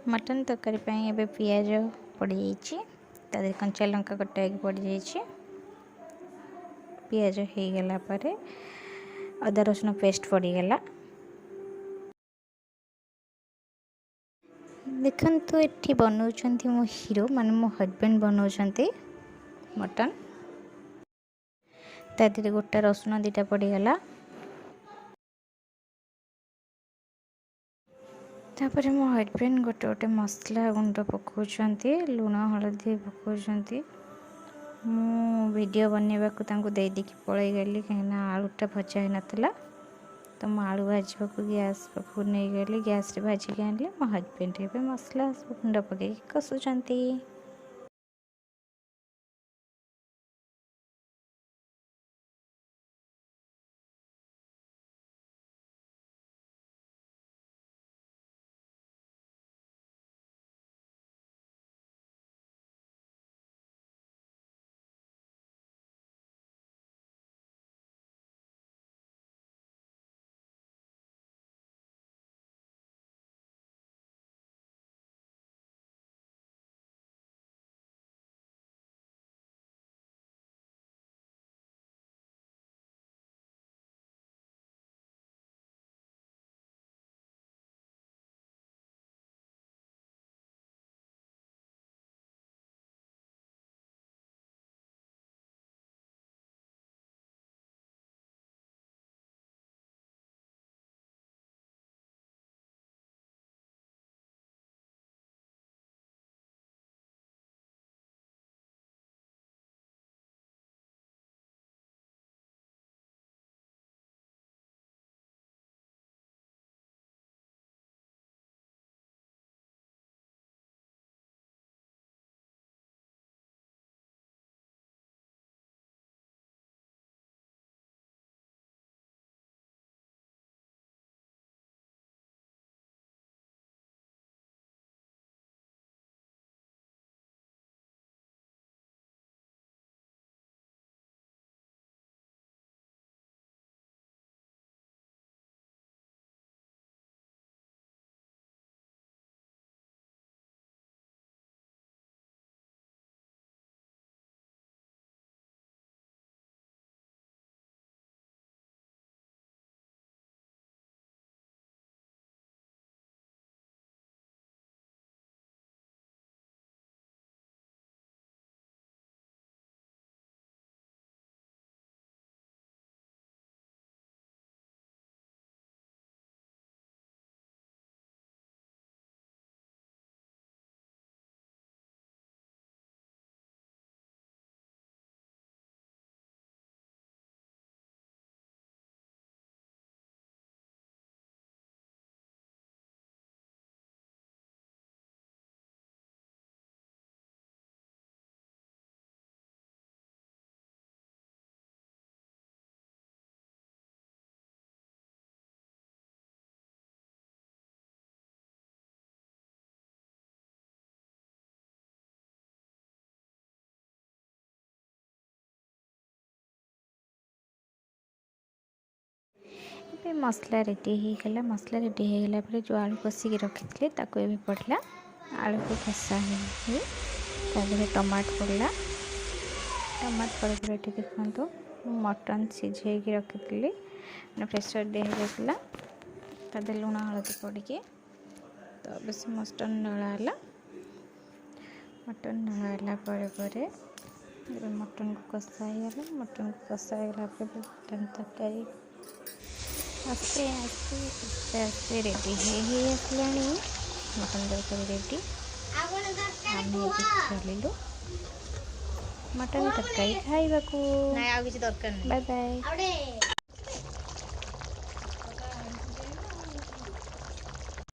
Mutton तरकारी एबे पियाज पड़ जाइए कंचा लंका कटा पड़ जाइए पियाज हो गला पर अदा रसुण पेस्ट पड़गला देखु ये बनाऊँ मो हीरो माने मो हजबैंड बनाऊँ मटन तादे गोटा रसुण दीटा पड़गला तापर मो हजबैंड गोटे गोटे मसला गुंड पकाउछंती लुण हलदी पकाउछंती मु वीडियो बनैबा को दे देकी पळै गली कहीं आलूटा भजा ही नतला तो मु आलू भाजवा को गैस पाखु नहीं गली गैस रे भाजिक आनली मो हजबैंड एबे मसला गुंड पकई कषुचंती। मसला रेडी हो गला मसला रेडी हो गला पर जो आलू कषिक रखी थी ताको ये पड़ला आलू को कषा हो टमाट पड़ला टमाट पड़ ये देखो मटन सीझे रखी थी प्रेसर दे जाता तादे लुण हलदी पड़ी तो बस मटन ढलाला मटन ढलाला मटन को कषा मटन को कषा मटन तरकारी आस्ते आस्ते आस्ते आस्ते रेडी हो आसलानी मटन तरकारी रेडी आम चलू मटन तरकारी खाइबा को बाय बाय।